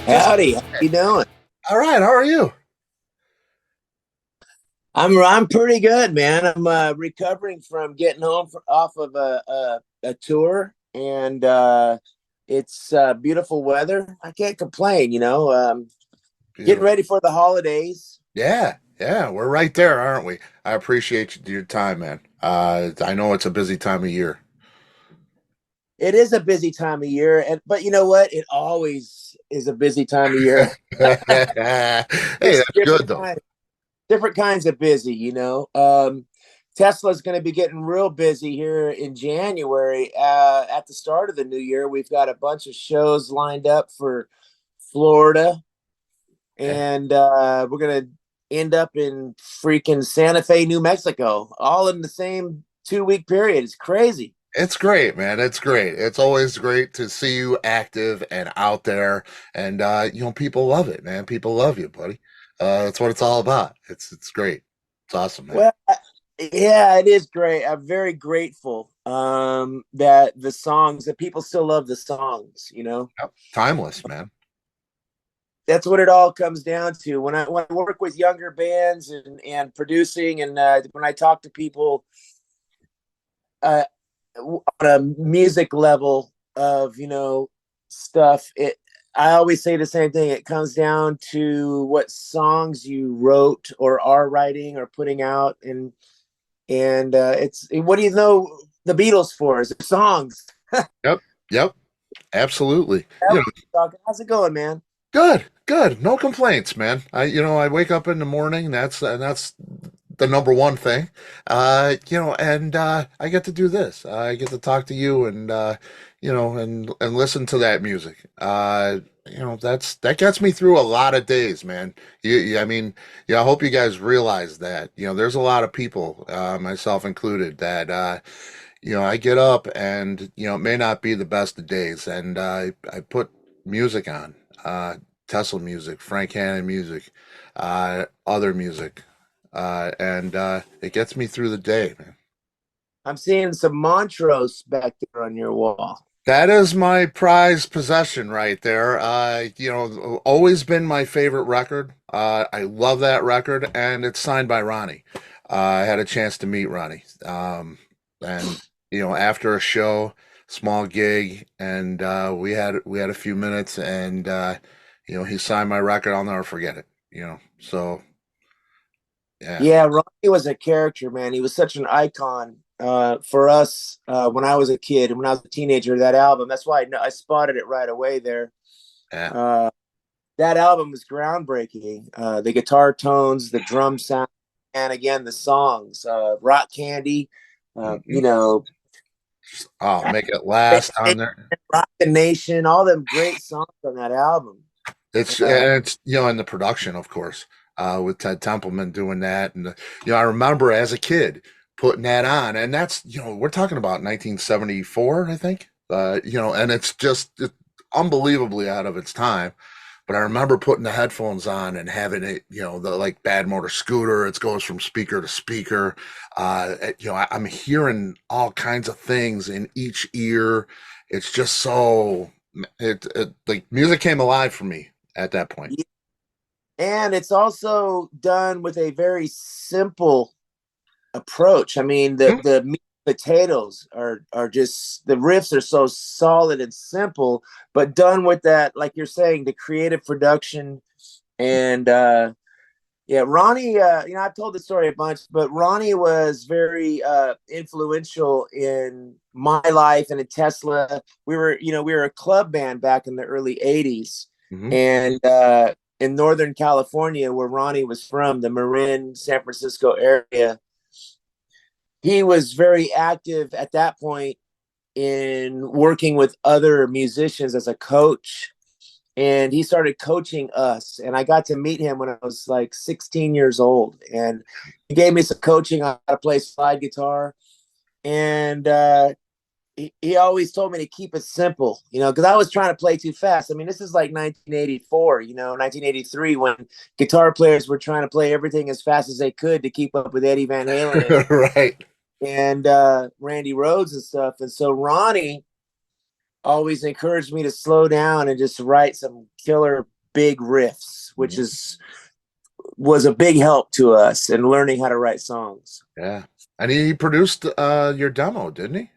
Just Howdy, how you doing? all right. How are you? I'm pretty good, man. I'm recovering from getting home off of a tour, and it's beautiful weather. I can't complain, getting Beautiful. ready for the holidays. Yeah, yeah, we're right there, aren't we? I appreciate your time, man. I know it's a busy time of year. It is a busy time of year, and but you know what? It always is a busy time of year. Hey, Just that's good though. different kinds of busy, Tesla's going to be getting real busy here in January. At the start of the new year, we've got a bunch of shows lined up for Florida, Yeah, and we're going to end up in freaking Santa Fe, New Mexico, all in the same 2 week period. It's crazy. it's great, man. It's great. It's always great to see you active and out there, and people love it, man. People love you, buddy. That's what it's all about. It's great. It's awesome, man. Well, yeah, it is great. I'm very grateful that the songs that people still love the songs. Yep. Timeless, man. That's what it all comes down to. When I work with younger bands and producing, and when I talk to people uh, on a music level of stuff, it I always say the same thing. It comes down to what songs you wrote or are writing or putting out, and it's what do you know the Beatles for? Is songs. Yep, yep, absolutely. You know, How's it going, man? good, good. No complaints, man. I wake up in the morning. That's the number one thing. And I get to do this. I get to talk to you and and listen to that music. That gets me through a lot of days, man. I mean, yeah, I hope you guys realize that. There's a lot of people, myself included, that I get up and it may not be the best of days, and I put music on, Tesla music, Frank Hannon music, other music, and it gets me through the day, man. I'm seeing some Montrose back there on your wall. That is my prized possession right there. Always been my favorite record. I love that record, and it's signed by Ronnie. I had a chance to meet Ronnie, and after a show, small gig, and we had a few minutes, and he signed my record. I'll never forget it. So yeah, Yeah, Ronnie was a character, man. He was such an icon for us when I was a kid and when I was a teenager. That album, that's why I spotted it right away there. yeah. Uh, that album was groundbreaking. The guitar tones, the drum sound, and again the songs, "Rock Candy," Mhm. Oh, make it last on there. "Rock the Nation," all them great songs on that album. It's Uh, and it's and the production, of course, with Ted Templeman doing that, and I remember as a kid putting that on, and that's we're talking about 1974, I think, and it's unbelievably out of its time. But I remember putting the headphones on and having it, the like Bad Motor Scooter. It goes from speaker to speaker. I'm hearing all kinds of things in each ear. It's just so it like music came alive for me at that point. and it's also done with a very simple approach. I mean, Mhm. the meat and potatoes are just the riffs are so solid and simple, but done with that, like you're saying, the creative production and yeah, Ronnie. I've told the story a bunch, but Ronnie was very influential in my life and in Tesla. We were a club band back in the early '80s, Hmm. and in Northern California, where Ronnie was from, the Marin, San Francisco area, he was very active at that point in working with other musicians as a coach, and he started coaching us, and I got to meet him when I was like 16 years old, and he gave me some coaching on how to play slide guitar, and he always told me to keep it simple, because I was trying to play too fast. I mean, this is like 1984, 1983, when guitar players were trying to play everything as fast as they could to keep up with Eddie Van Halen and Right. Randy Rhoads and stuff. And so Ronnie always encouraged me to slow down and just write some killer big riffs, which Mhm. is was a big help to us in learning how to write songs. Yeah. And he produced your demo, didn't he?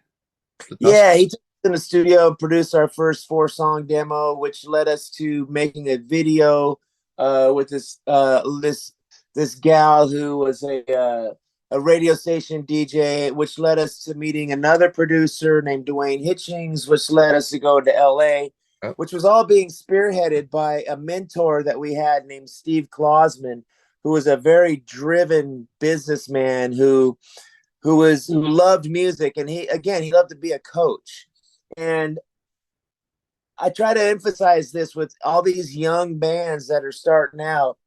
The dust. Yeah, he took us in the studio, produced our first 4-song demo, which led us to making a video with this gal who was a radio station DJ, which led us to meeting another producer named Dwayne Hitchings, which led us to go to LA, Oh, which was all being spearheaded by a mentor that we had named Steve Klausman, who was a very driven businessman who loved music, and he loved to be a coach. And I try to emphasize this with all these young bands that are starting out.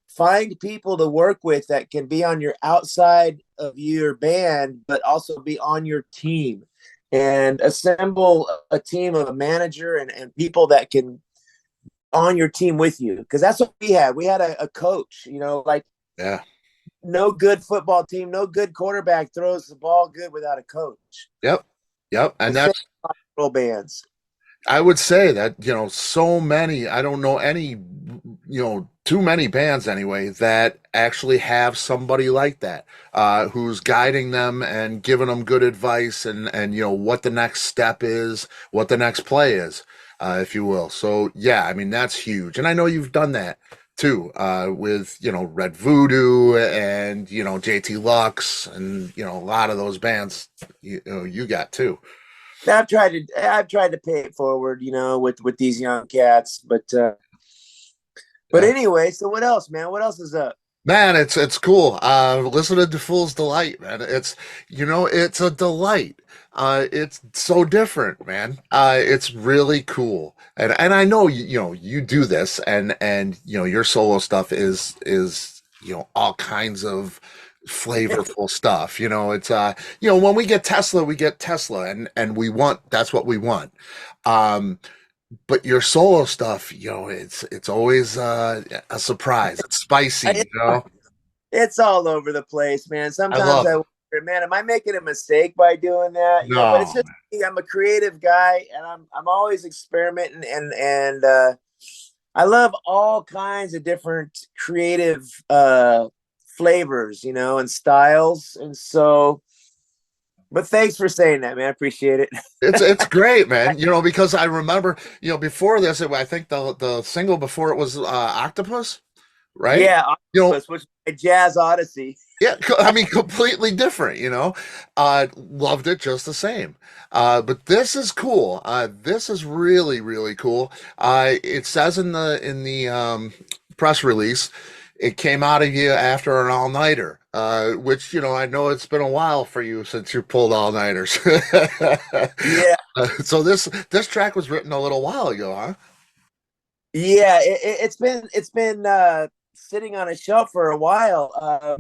Find people to work with that can be on your outside of your band, but also be on your team, and assemble a team of a manager and people that can on your team with you. Because that's what we had. We had a coach, like yeah. no good football team, no good quarterback throws the ball good without a coach. Yep. Yep. The And same that's, with bands. I would say that, so many, I don't know any, too many bands anyway, that actually have somebody like that, who's guiding them and giving them good advice and, what the next step is, what the next play is, if you will. So, yeah, I mean, that's huge. And I know you've done that too, with, Red Voodoo and, JT Lux and, a lot of those bands, you got too. I've tried to pay it forward, with these young cats. But Yeah. anyway, so what else, man? What else is up? Man, it's cool. Listening to Fool's Delight, man. It's a delight. It's so different, man. It's really cool. And I know you do this and your solo stuff is all kinds of flavorful stuff. It's when we get Tesla and we want that's what we want. Um but your solo stuff, it's always a surprise. It's spicy, It's, you know. it's all over the place, man. I Sometimes love I it. wonder, man, am I making a mistake by doing that? But it's No, just me. I'm a creative guy, and I'm always experimenting, and I love all kinds of different creative flavors, and styles, and so. But thanks for saying that, man. I appreciate it. it's great, man. Because I remember, before this, I think the single before it was Octopus, right? Yeah, You know, Octopus, which is a jazz odyssey. yeah, I mean, completely different. Loved it just the same. But this is cool. This is really, really cool. It says in the press release, it came out of you after an all-nighter, which, I know it's been a while for you since you pulled all-nighters. Yeah, So this track was written a little while ago, huh? yeah. It's been sitting on a shelf for a while,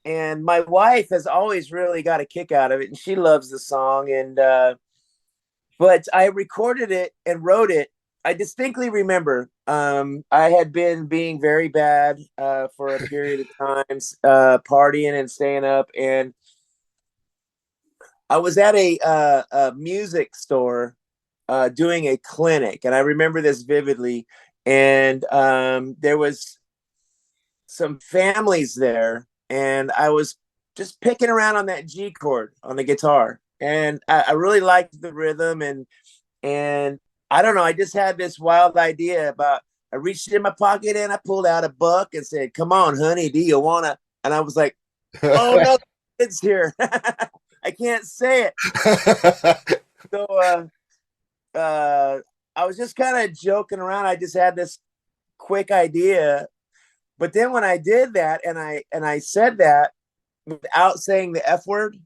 and my wife has always really got a kick out of it, and she loves the song. And but I recorded it and wrote it. I distinctly remember I had been being very bad for a period of times, partying and staying up, and I was at a music store doing a clinic, and I remember this vividly. And there was some families there, and I was just picking around on that G chord on the guitar, and I really liked the rhythm, and I don't know, I just had this wild idea about. I reached in my pocket and I pulled out a buck and said, "Come on, honey, do you wanna?" And I was like, "Oh no, it's here." I can't say it. So uh, I was just kind of joking around. I just had this quick idea, but then when I did that and I said that without saying the F word,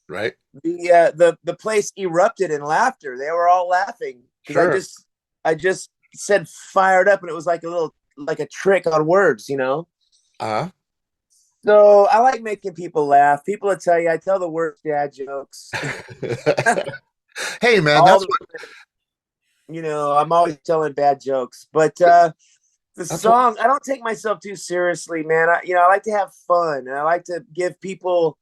Right? the place erupted in laughter. They were all laughing because I Sure. just I just said fired up, and it was like a trick on words. Uh-huh. So I like making people laugh. People will tell you I tell the worst dad jokes. Hey, man, All that's the what I'm always telling bad jokes, but the that's what song, I don't take myself too seriously, man. I like to have fun, and I like to give people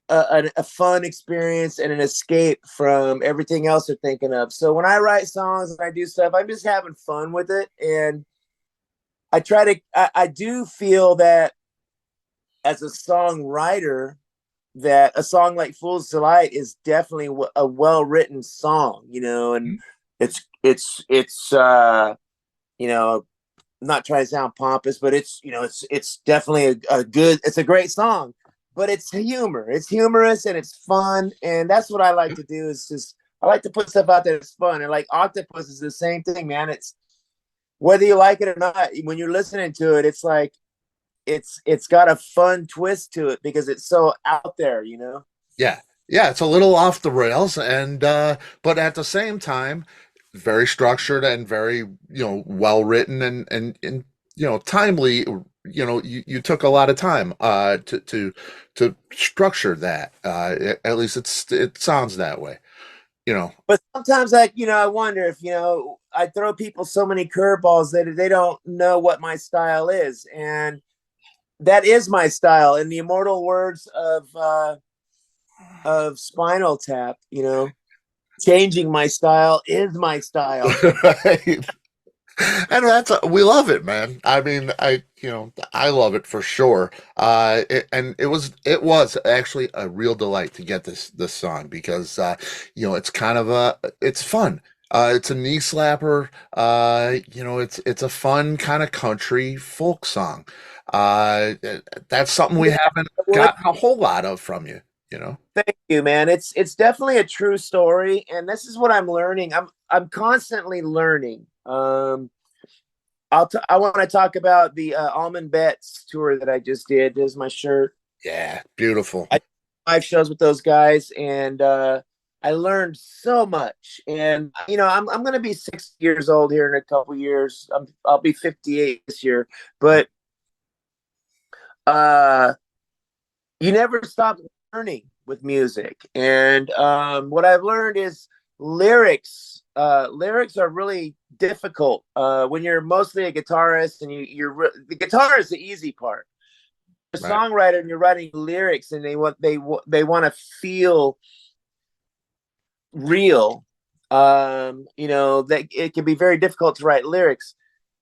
a fun experience and an escape from everything else they're thinking of. So when I write songs and I do stuff, I'm just having fun with it. And I do feel that as a songwriter, that a song like Fool's Delight is definitely a well-written song, you know, and it's you know, I'm not trying to sound pompous, but it's, you know, it's definitely it's a great song, but it's humor. It's humorous and it's fun. And that's what I like to do is just, I like to put stuff out there that's fun. And like Octopus is the same thing, man. It's whether you like it or not, when you're listening to it, it's like, it's got a fun twist to it because it's so out there, you know? Yeah. Yeah, it's a little off the rails and but at the same time very structured and very, well written and timely, you took a lot of time to structure that. At least it sounds that way, you know. But sometimes I wonder if, I throw people so many curveballs that they don't know what my style is. And that is my style. In the immortal words of Spinal Tap, changing my style is my style. Right. And we love it, man. I mean, I love it for sure. And it was actually a real delight to get this song because it's kind of it's fun. It's a knee slapper. It's a fun kind of country folk song. Uh, that's something we haven't Well, gotten a whole lot of from you, you know. thank you, man. It's definitely a true story, and this is what I'm learning. I'm constantly learning. I want to talk about the Almond Betts tour that I just did. There's my shirt. Yeah, beautiful. I did 5 shows with those guys, and I learned so much. And I'm going to be 6 years old here in a couple years. I'll be 58 this year, but uh, you never stop learning with music. And what I've learned is lyrics. Lyrics are really difficult when you're mostly a guitarist, and the guitar is the easy part. A Right. songwriter, and you're writing lyrics, and they want to feel real. That it can be very difficult to write lyrics,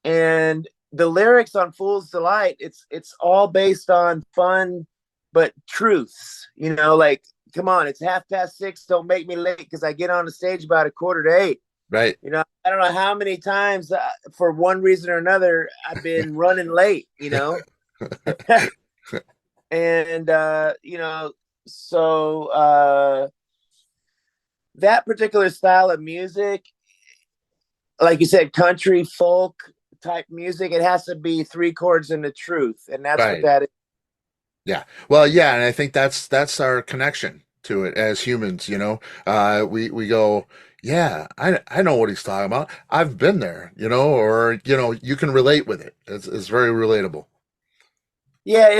and the lyrics on Fool's Delight, it's all based on fun but truths. Like, come on, it's 6:30. Don't make me late because I get on the stage about 7:45. Right. I don't know how many times for one reason or another I've been running late. And so that particular style of music, like you said, country folk type music, it has to be 3 chords and the truth, and that's what Right. that is. Yeah. Well, yeah, and I think that's our connection to it as humans, you know. We go, yeah, I know what he's talking about. I've been there, or you can relate with it. It's very relatable. Yeah,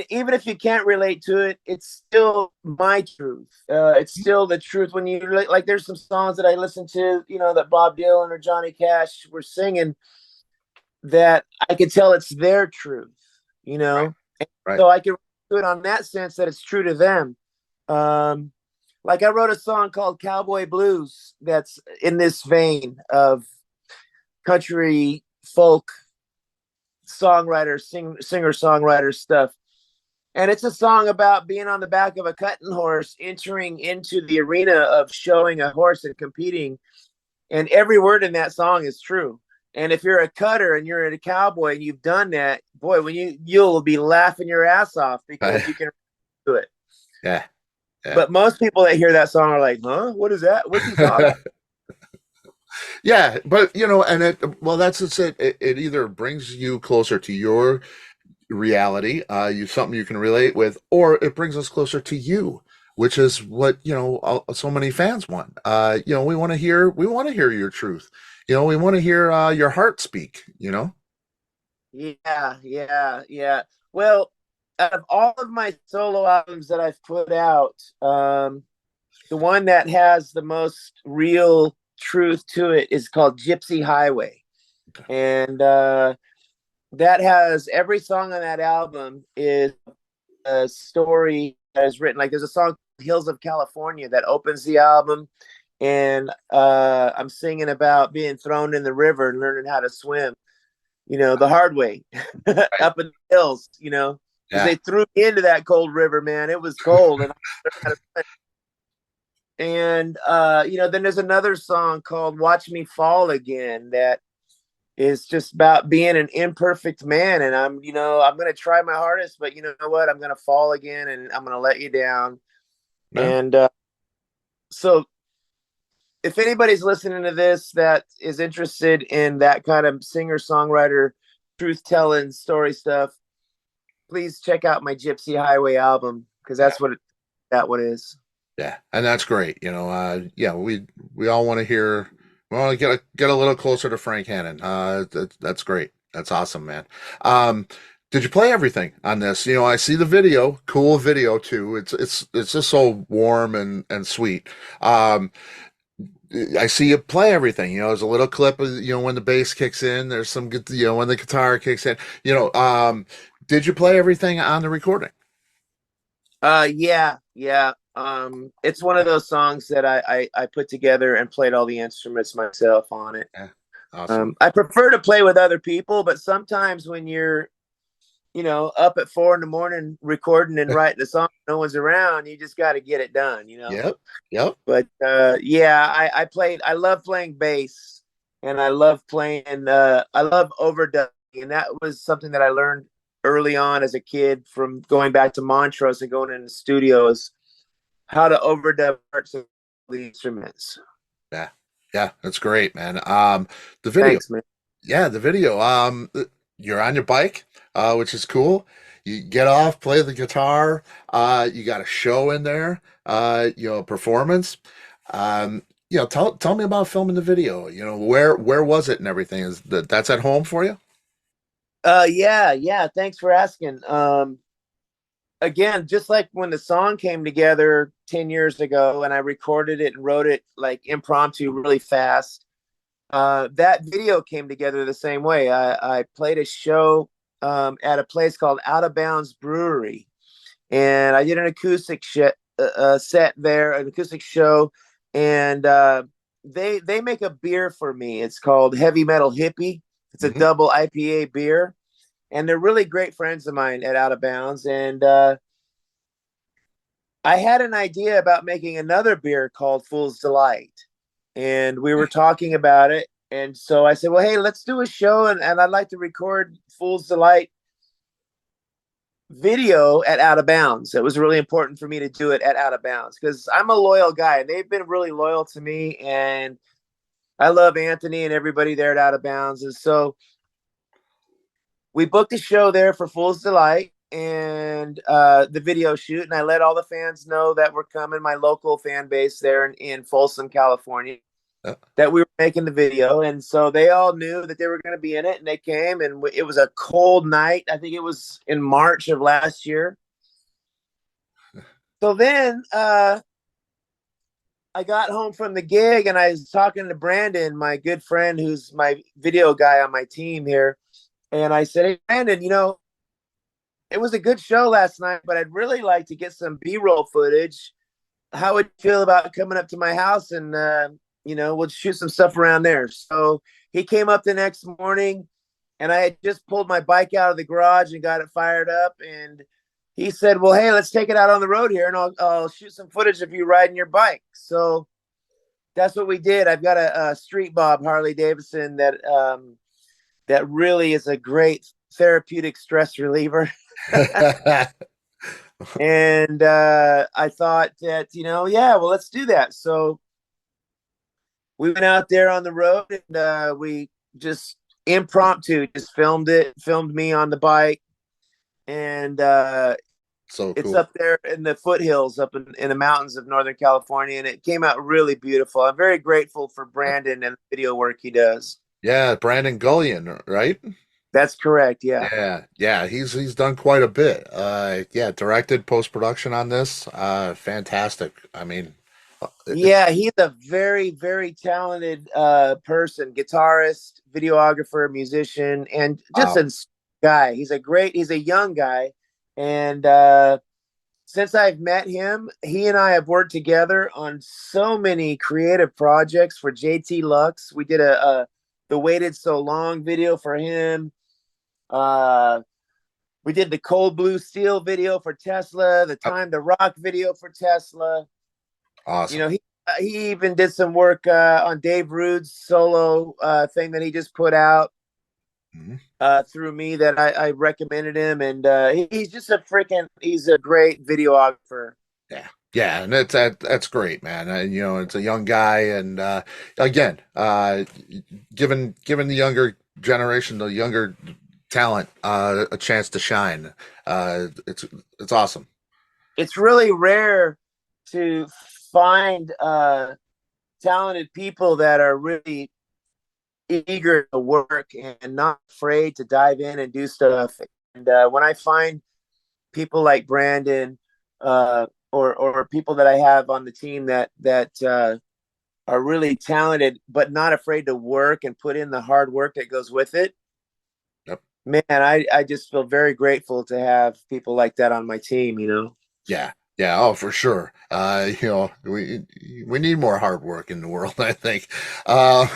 even if you can't relate to it, it's still my truth. It's still the truth. When you like, there's some songs that I listen to, that Bob Dylan or Johnny Cash were singing, that I could tell it's their truth, Right. Right. so I can do it on that sense that it's true to them. Um, like I wrote a song called Cowboy Blues that's in this vein of country folk singer songwriter stuff. And it's a song about being on the back of a cutting horse, entering into the arena of showing a horse and competing. And every word in that song is true. And if you're a cutter and you're a cowboy and you've done that, boy, when you'll be laughing your ass off because you can do it. Yeah. Yeah. But most people that hear that song are like, huh? What is that? What's he talking about? Yeah, but and that's just it. It either brings you closer to your reality, something you can relate with, or it brings us closer to you, which is what so many fans want. We want to hear your truth. We want to hear your heart speak. Yeah, yeah, yeah. Well, out of all of my solo albums that I've put out, the one that has the most real truth to it is called Gypsy Highway. And that has every song on that album is a story is written. Like there's a song Hills of California that opens the album, and I'm singing about being thrown in the river and learning how to swim, the hard way Right. up in the hills, because Yeah. they threw me into that cold river, man. It was cold, and then there's another song called Watch Me Fall Again that is just about being an imperfect man. And I'm going to try my hardest, but you know what? I'm going to fall again and I'm going to let you down. Yeah. And so if anybody's listening to this that is interested in that kind of singer songwriter, truth telling story stuff, please check out my Gypsy Highway album because Yeah. that one is. Yeah. And that's great. Yeah, we all want to hear, we want to get a little closer to Frank Hannon. That's great. That's awesome, man. Um, did you play everything on this? I see the video, cool video too. It's just so warm and sweet. Um, I see you play everything. There's a little clip of, when the bass kicks in, there's some good, when the guitar kicks in, did you play everything on the recording? Yeah. It's one of those songs that I put together and played all the instruments myself on it. Yeah. Awesome. I prefer to play with other people, but sometimes when you're, up at 4 a.m. recording and writing a song, no one's around, you just got to get it done. Yep. Yep. But yeah, I love playing bass, and I love overdubbing, and that was something that I learned early on as a kid from going back to Montrose and going into studios, how to overdub parts of the instruments. Yeah. Yeah. That's great, man. The video. Thanks, man. Yeah, the video. You're on your bike, which is cool. You get off, play the guitar. You got a show in there. A performance. Tell me about filming the video. Where was it and everything? That's at home for you? Yeah. Thanks for asking. Again, just like when the song came together 10 years ago and I recorded it and wrote it like impromptu really fast. That video came together the same way. I played a show at a place called Out of Bounds Brewery, and I did an acoustic set there, an acoustic show, and they make a beer for me. It's called Heavy Metal Hippie. It's a Hmm. double IPA beer, and they're really great friends of mine at Out of Bounds. And I had an idea about making another beer called Fool's Delight, and we were talking about it. And so I said, well, hey, let's do a show, and I'd like to record Fool's Delight video at Out of Bounds. It was really important for me to do it at Out of Bounds because I'm a loyal guy, and they've been really loyal to me, and I love Anthony and everybody there at Out of Bounds. And so we booked a show there for Fool's Delight and the video shoot, and I let all the fans know that we're coming, my local fan base there in Folsom, California, Yeah. that we were making the video. And so they all knew that they were going to be in it, and they came, and it was a cold night. I think it was in March of last year. So then I got home from the gig, and I was talking to Brandon, my good friend, who's my video guy on my team here. And I said, hey, Brandon, it was a good show last night, but I'd really like to get some B-roll footage. How would you feel about coming up to my house and, we'll shoot some stuff around there. So he came up the next morning, and I had just pulled my bike out of the garage and got it fired up. And he said, well, hey, let's take it out on the road here, and I'll shoot some footage of you riding your bike. So that's what we did. I've got a Street Bob Harley Davidson that really is a great therapeutic stress reliever. And I thought that, well, let's do that. So we went out there on the road, and we just impromptu just filmed me on the bike. And So it's cool. up there in the foothills up in the mountains of Northern California, and it came out really beautiful. I'm very grateful for Brandon and the video work he does. Yeah, Brandon Gullion, right? That's correct. Yeah. Yeah, yeah, he's done quite a bit. Yeah, directed post-production on this. Fantastic. I mean, it's Yeah, he's a very, very talented person, guitarist, videographer, musician, and just wow. a guy. He's a young guy, and since I've met him, he and I have worked together on so many creative projects for JT Lux. We did a the Waited So Long video for him. Uh, we did the Cold Blue Steel video for Tesla, the Oh, Time to Rock video for Tesla. You awesome. know, he even did some work on Dave Rude's solo thing that he just put out Mhm. through me that I recommended him, and he's just a freaking he's a great videographer. Yeah. Yeah, and that's great, man. You know, it's a young guy, and again, given the younger generation, the younger talent, a chance to shine. It's awesome. It's really rare to find talented people that are really eager to work and not afraid to dive in and do stuff. And when I find people like Brandon or people that I have on the team that are really talented but not afraid to work and put in the hard work that goes with it, Yep. man, I just feel very grateful to have people like that on my team. You know. Yeah. Yeah, oh, for sure. You know, we need more hard work in the world, I think. Uh,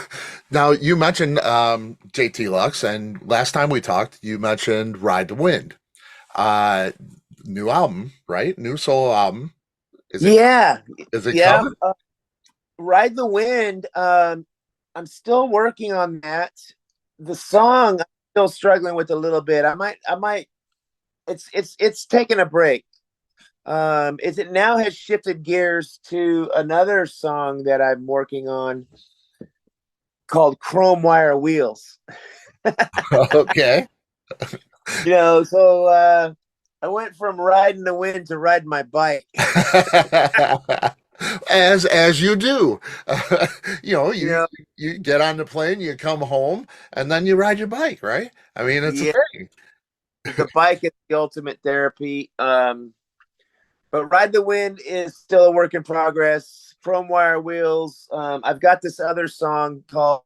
Now you mentioned JT Lux, and last time we talked, you mentioned Ride the Wind. Uh, New album, right? New solo album. Is it Yeah, is it yeah. coming? Ride the Wind. I'm still working on that. The song I'm still struggling with a little bit. I might. It's taking a break. It now has shifted gears to another song that I'm working on called Chrome Wire Wheels. Okay. So I went from riding the wind to riding my bike. As you do. You know, You you know, you get on the plane, you come home, and then you ride your bike, right? I mean, it's a yeah, thing. the bike is the ultimate therapy. But Ride the Wind is still a work in progress. Chrome Wire Wheels. I've got this other song called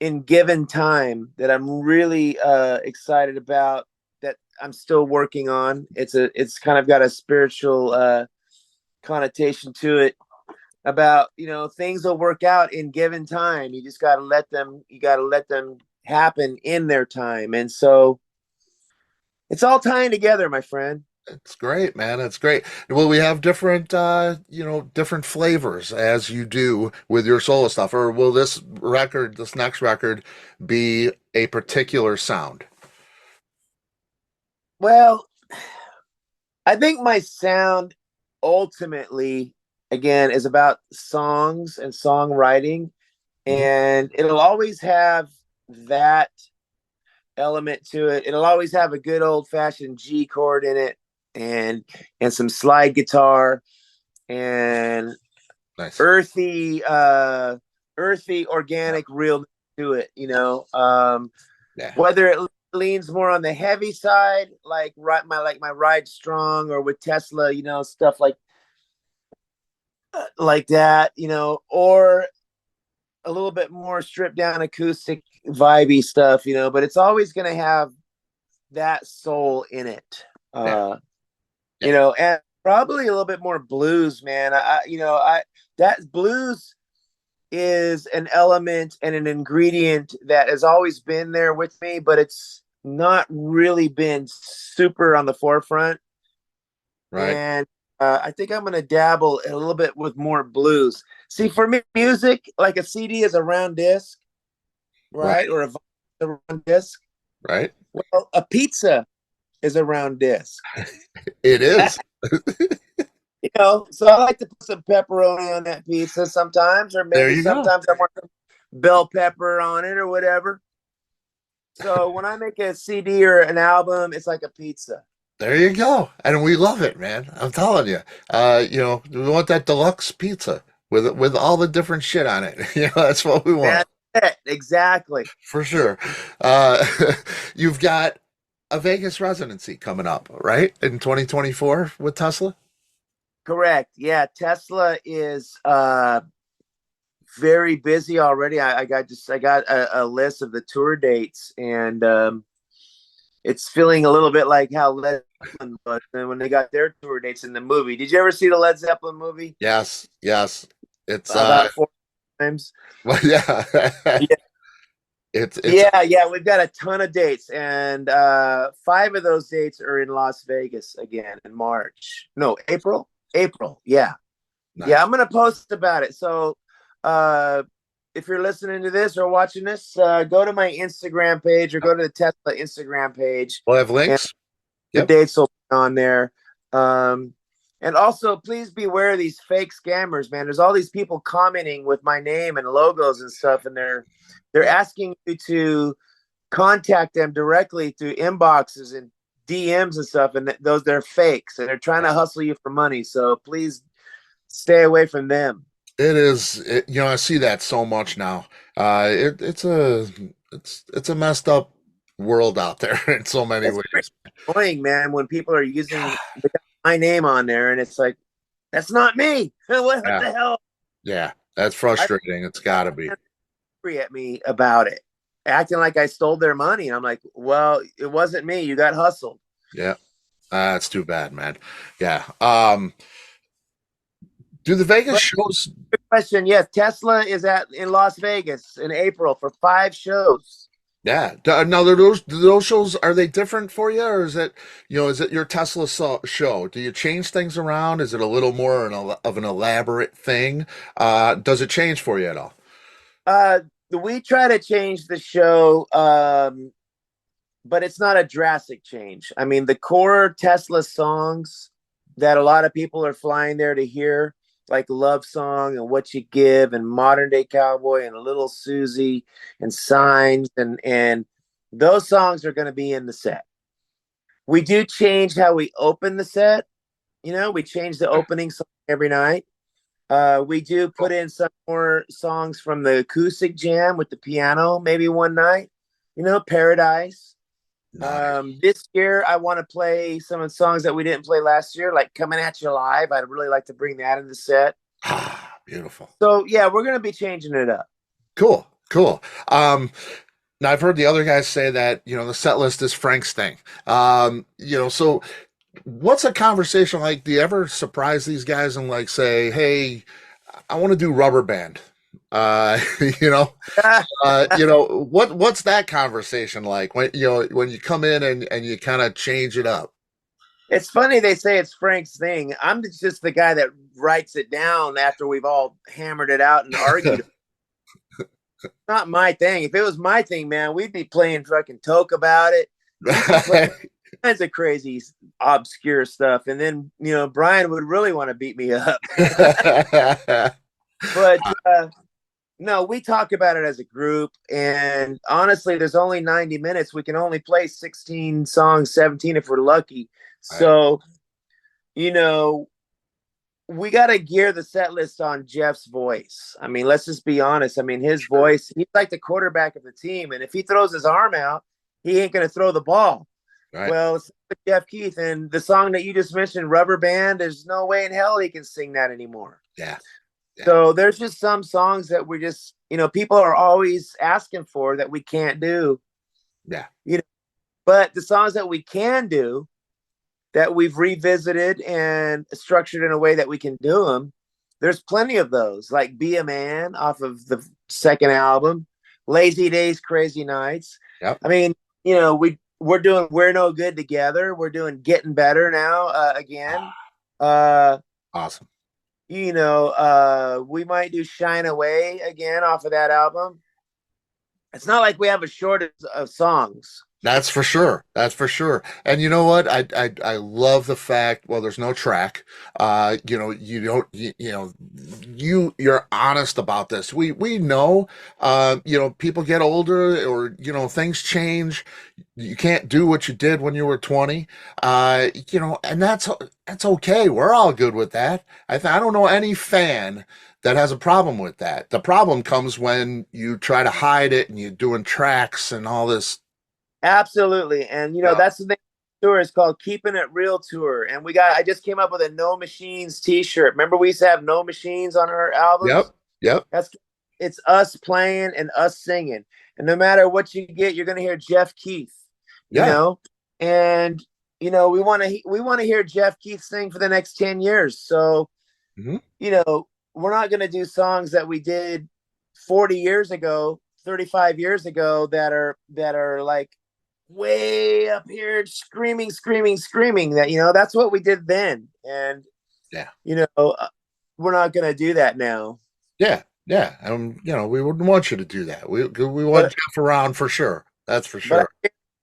In Given Time that I'm really excited about that I'm still working on. It's kind of got a spiritual connotation to it about, things will work out in given time. You just got to let them happen in their time. And so it's all tying together, my friend. It's great, man. It's great. Will we have different, different flavors as you do with your solo stuff, or will this next record, be a particular sound? Well, I think my sound ultimately, again, is about songs and songwriting, Mhm. and it'll always have that element to it. It'll always have a good old fashioned G chord in it, and some slide guitar and Nice. earthy, organic real to it. Yeah. Whether it leans more on the heavy side, like my Ride Strong, or with Tesla, stuff like that, or a little bit more stripped down acoustic vibey stuff, but it's always going to have that soul in it. Yeah. Uh, Yeah. and probably a little bit more blues, man. I that blues is an element and an ingredient that has always been there with me, but it's not really been super on the forefront. Right. And I think I'm going to dabble a little bit with more blues. See, for me, music, like a CD is a round disc, Right. right? Or a round disc. Right. Well, a pizza is a round disc. It is. So I like to put some pepperoni on that pizza sometimes, or There maybe you go. sometimes I want some bell pepper on it or whatever. So when I make a CD or an album, it's like a pizza. There you go. And we love it, man. I'm telling you. We want that deluxe pizza with all the different shit on it. That's what we want. That's it. Exactly. For sure. Uh, you've got a Vegas residency coming up, right? In 2024 with Tesla? Correct. Yeah. Tesla is very busy already. I got a list of the tour dates, and it's feeling a little bit like how Led Zeppelin was and when they got their tour dates in the movie. Did you ever see the Led Zeppelin movie? Yes, yes. It's About 4 times. well, yeah. Yeah, It's yeah. We've got a ton of dates, and 5 of those dates are in Las Vegas again in March. No, April. April. Yeah, yeah. nice. I'm gonna post about it. So, uh, if you're listening to this or watching this, go to my Instagram page or go to the Tesla Instagram page, We'll have and links. the Yep. dates will be on there. Um, and also, please beware of these fake scammers, man. There's all these people commenting with my name and logos and stuff, and they're Yeah. asking you to contact them directly through inboxes and DMs and stuff, and those they're fakes, and they're trying to hustle you for money. So please stay away from them. I see that so much now. It's a messed up world out there in so many It's pretty ways. annoying, man, when people are using my name on there, and it's like that's not me. What Yeah, the hell? yeah, that's I frustrating. It's got to be. angry at me about it, acting like I stole their money. And I'm like, well, it wasn't me. You got hustled. Yeah, that's too bad, man. Yeah. Do the Vegas But shows? question, yes, Tesla is at in Las Vegas in April for 5 shows. Yeah. Now, do those shows, are they different for you, or is it your Tesla show? Do you change things around? Is it a little more of an elaborate thing? Does it change for you at all? Uh, we try to change the show, but it's not a drastic change. I mean, the core Tesla songs that a lot of people are flying there to hear, like Love Song and What You Give and Modern Day Cowboy and Little Susie and Signs and those songs are going to be in the set. We do change how we open the set. We change the opening song every night. We do put in some more songs from the acoustic jam with the piano, maybe one night. Paradise. Nice. This year, I want to play some of the songs that we didn't play last year, like Coming at You Live. I'd really like to bring that in the set. Beautiful. So, yeah, we're going to be changing it up. Cool. Cool. Now I've heard the other guys say that, the set list is Frank's thing. So what's a conversation like? Do you ever surprise these guys and like say, "Hey, I want to do rubber band." Uh, you know, what's that conversation like when when you come in and you kind of change it up? It's funny they say it's Frank's thing. I'm just the guy that writes it down after we've all hammered it out and argued. It's not my thing. If it was my thing, man, we'd be playing fucking Toke about it. We'd be playing kinds of crazy, obscure stuff. And then, Brian would really want to beat me up. But no, we talk about it as a group. And honestly, there's only 90 minutes. We can only play 16 songs, 17 if we're lucky. Right. So, we got to gear the set list on Jeff's voice. I mean, let's just be honest. I mean, his voice, he's like the quarterback of the team. And if he throws his arm out, he ain't going to throw the ball. Right. Well, it's Jeff Keith. And the song that you just mentioned, Rubber Band, there's no way in hell he can sing that anymore. Yeah. Yeah. So there's just some songs that we just, people are always asking for that we can't do. Yeah. But the songs that we can do, that we've revisited and structured in a way that we can do them, there's plenty of those, like Be a Man off of the second album, Lazy Days, Crazy Nights. Yep. I mean, we're doing We're No Good Together. We're doing Getting Better now again. Awesome. We might do Shine Away again off of that album. It's not like we have a shortage of songs. That's for sure. That's for sure. And you know what? I love the fact, well, there's no track. You don't, you're honest about this. We know, people get older or, things change. You can't do what you did when you were 20. And that's okay. We're all good with that. I don't know any fan that has a problem with that. The problem comes when you try to hide it and you're doing tracks and all this. Absolutely. And that's the thing. Tour is called Keeping It Real Tour. And I just came up with a No Machines t-shirt. Remember we used to have No Machines on our albums? Yep. It's us playing and us singing. And no matter what you get, you're going to hear Jeff Keith, And, we want to hear Jeff Keith sing for the next 10 years. So, Hmm. we're not going to do songs that we did 40 years ago, 35 years ago that are like way up here screaming, screaming, screaming. That that's what we did then, and Yeah. we're not going to do that now. Yeah. Yeah. We wouldn't want you to do that. We want But Jeff around for sure. That's for but sure.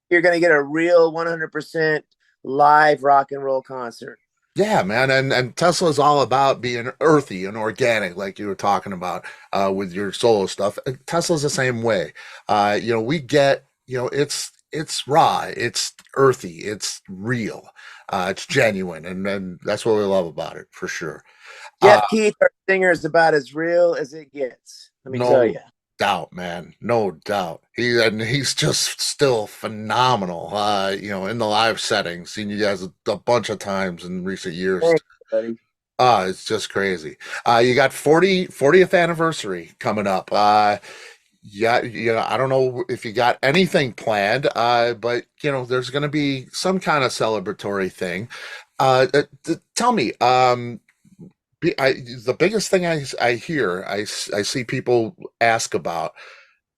you're going to get a real 100% live rock and roll concert. Yeah, man, and Tesla's all about being earthy and organic, like you were talking about with your solo stuff. Tesla's the same way. We get, it's raw, it's earthy, it's real, it's genuine, and that's what we love about it for sure. Uh, Jeff Keith, our singer, is about as real as it gets. Let me tell no you. doubt, man, no doubt. He's just still phenomenal. In the live setting, seen you guys a bunch of times in recent years. Thanks, buddy. It's just crazy. You got 40th anniversary coming up. Yeah, I don't know if you got anything planned, but there's going to be some kind of celebratory thing. Tell me, the biggest thing I hear, I see people ask about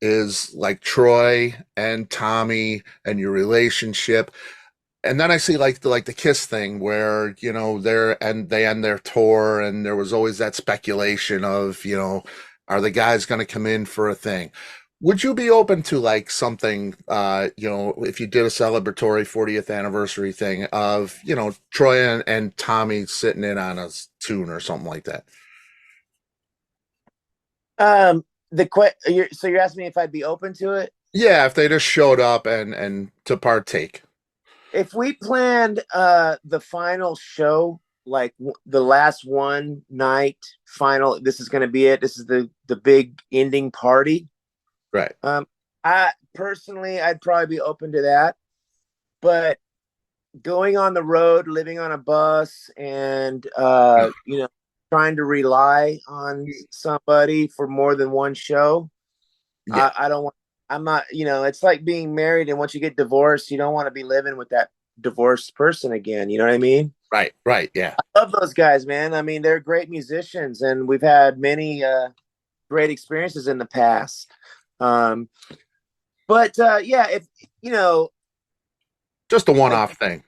is like Troy and Tommy and your relationship. And then I see like the Kiss thing where they end their tour, and there was always that speculation of are the guys going to come in for a thing? Would you be open to like something if you did a celebratory 40th anniversary thing of Troy and Tommy sitting in on a tune or something like that? So you're asking me if I'd be open to it? Yeah, if they just showed up and to partake. If we planned the final show, like the last one night final, this is going to be it. This is the big ending party. Right. I personally, I'd probably be open to that. But going on the road, living on a bus, and trying to rely on somebody for more than one show, Yeah. I don't want. I'm not. It's like being married, and once you get divorced, you don't want to be living with that divorced person again. You know what I mean? Right. Right. Yeah. I love those guys, man. I mean, they're great musicians, and we've had many great experiences in the past. Um, but yeah, if you know, Just a like one-off thing.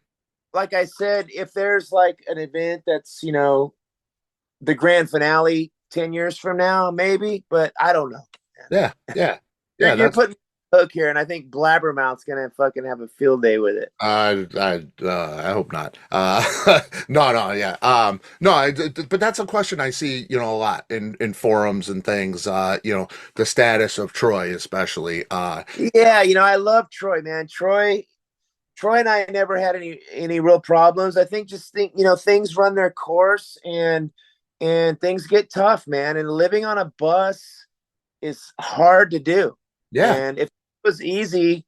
like I said, if there's like an event that's the grand finale 10 years from now, maybe, but I don't know. Yeah. Yeah. You're, Yeah. you're That's putting a hook here, and I think Blabbermouth's gonna fucking have a field day with it. I hope not. No, no, yeah. No, but that's a question I see, a lot in forums and things. The status of Troy, especially. Yeah, I love Troy, man. Troy and I never had any real problems. I think things run their course, and things get tough, man. And living on a bus is hard to do. Yeah, And if it was easy,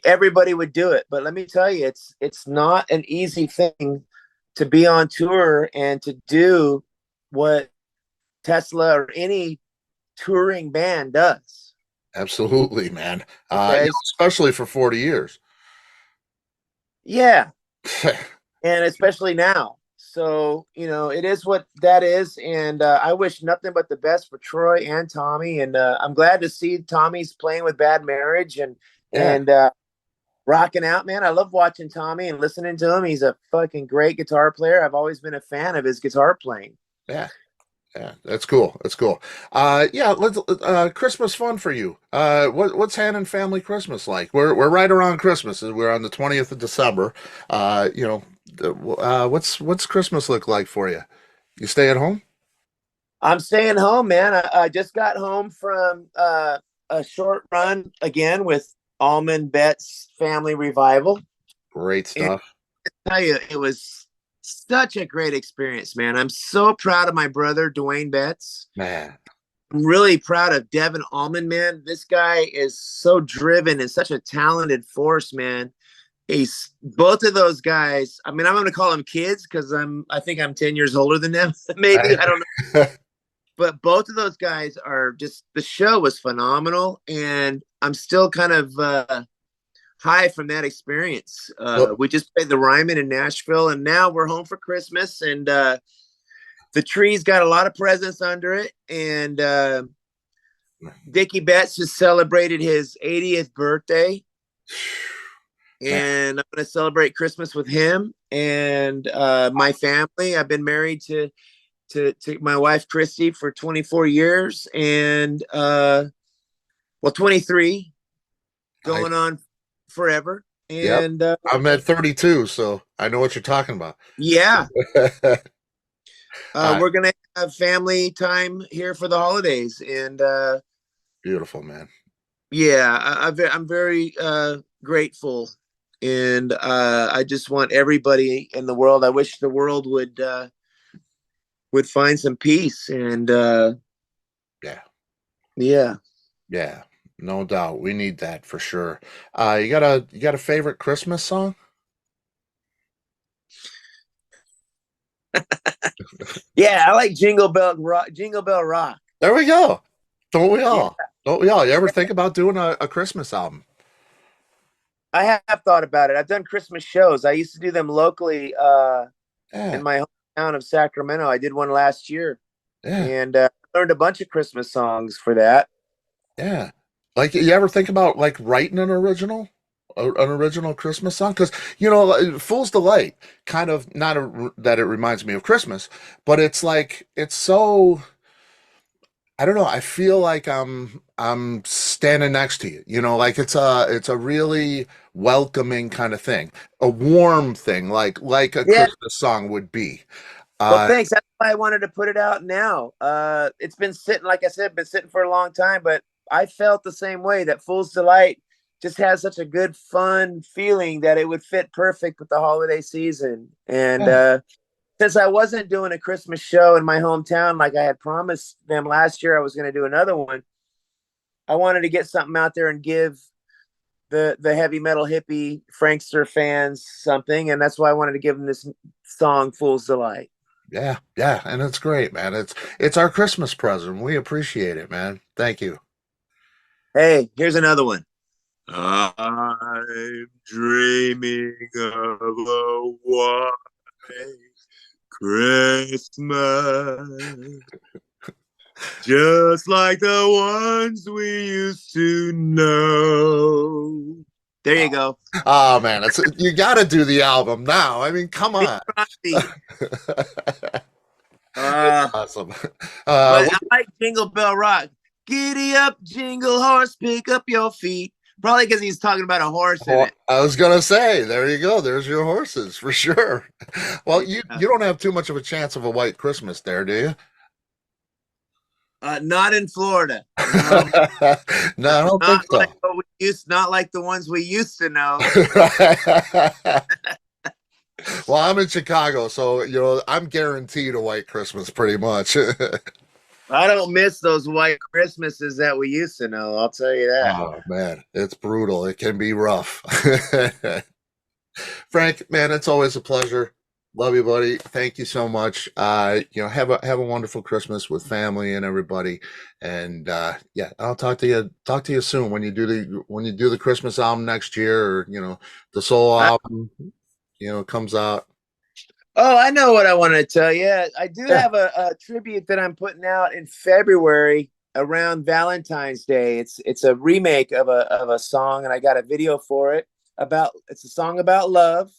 everybody would do it. But let me tell you, it's not an easy thing to be on tour and to do what Tesla or any touring band does. absolutely, man. Okay. Especially for 40 years. Yeah. And especially now. So, it is what that is. And I wish nothing but the best for Troy and Tommy. And I'm glad to see Tommy's playing with Bad Marriage and, Yeah, and, rocking out, man. I love watching Tommy and listening to him. He's a fucking great guitar player. I've always been a fan of his guitar playing. yeah. Yeah, that's cool. That's cool. Yeah, let's Christmas fun for you. What's Hannon family Christmas like? We're right around Christmas. We're on the 20th of December. What's Christmas look like for you? You stay at home? I'm staying home, man. I just got home from a short run again with Almond Betts Family Revival. Great And stuff. I tell you, it was such a great experience, man. I'm so proud of my brother, Dwayne Betts. Man. I'm really proud of Devin Allman, man. This guy is so driven and such a talented force, man. He's both of those guys. I mean, I'm going to call them kids because I think I'm 10 years older than them. Maybe I don't know. But both of those guys are just, the show was phenomenal, and I'm still kind of high from that experience. Well, We just played the Ryman in Nashville, and now we're home for Christmas, and the tree's got a lot of presents under it, and Dickie Betts just celebrated his 80th birthday, man, and I'm going to celebrate Christmas with him and my family. I've been married to my wife Christy for 24 years, and well, 23, I going on forever. yep. And I'm at 32, so I know what you're talking about. yeah, uh, we're gonna have family time here for the holidays, and Beautiful, man. yeah, I'm very grateful, and I just want everybody in the world. I wish the world would find some peace, and Yeah, yeah. yeah, no doubt. We need that for sure. You got a favorite Christmas song? Yeah, I like Jingle Bell Rock. Jingle Bell Rock. There we go. Don't we Yeah, all? Don't we all? You ever think about doing a Christmas album? I have thought about it. I've done Christmas shows. I used to do them locally in Yeah, my hometown of Sacramento. I did one last year, yeah, and learned a bunch of Christmas songs for that. yeah. Like, you ever think about like writing an original Christmas song? Because "Fool's Delight" kind of not that it reminds me of Christmas, but it's like it's so. I don't know. I feel like I'm standing next to you. Like it's a really welcoming kind of thing, a warm thing, like a Yeah. Christmas song would be. Well, Uh, thanks. That's why I wanted to put it out now. It's been sitting, like I said, been sitting for a long time, but I felt the same way that Fool's Delight just has such a good, fun feeling that it would fit perfect with the holiday season. And yeah, since I wasn't doing a Christmas show in my hometown like I had promised them last year, I was going to do another one. I wanted to get something out there and give the heavy metal hippie Frankster fans something, and that's why I wanted to give them this song, "Fool's Delight." yeah, yeah, and it's great, man. It's our Christmas present. We appreciate it, man. Thank you. Hey, here's another one. I'm dreaming of a white Christmas, just like the ones we used to know. There you go. Oh man, you got to do the album now. I mean, come on. Uh, Awesome. but What, I like Jingle Bell Rock. Giddy up, jingle horse, pick up your feet. Probably because he's talking about a horse in it. I was gonna say, there you go. There's your horses for sure. Well, you don't have too much of a chance of a white Christmas there, do you? Not in Florida. No, No, I don't think not so. like what we used, not like the ones we used to know. Well, I'm in Chicago, so I'm guaranteed a white Christmas pretty much. I don't miss those white Christmases that we used to know. I'll tell you that. Oh man, it's brutal. It can be rough. Frank, man, it's always a pleasure. Love you, buddy. Thank you so much. Have a wonderful Christmas with family and everybody. And yeah, I'll talk to you soon when you do the Christmas album next year, or the solo I, album, comes out. oh, I know what I want to tell you. I do Yeah. have a tribute that I'm putting out in February around Valentine's Day. It's a remake of a song, and I got a video for it. It's a song about love,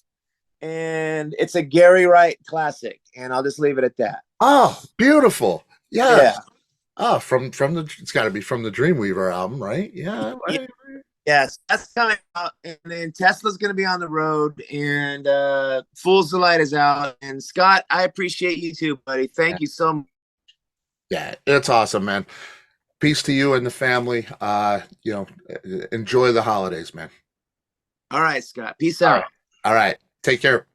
and it's a Gary Wright classic. And I'll just leave it at that. Oh, beautiful. Yeah. Yes. Oh, it's got to be from the Dreamweaver album, right? Yeah. Yes, that's coming out, and then Tesla's going to be on the road, and Fool's Delight is out. And Scott, I appreciate you too, buddy. Yeah, Thank you so much. yeah, it's awesome, man. Peace to you and the family. Enjoy the holidays, man. All right, Scott. Peace All right. out. All right. Take care.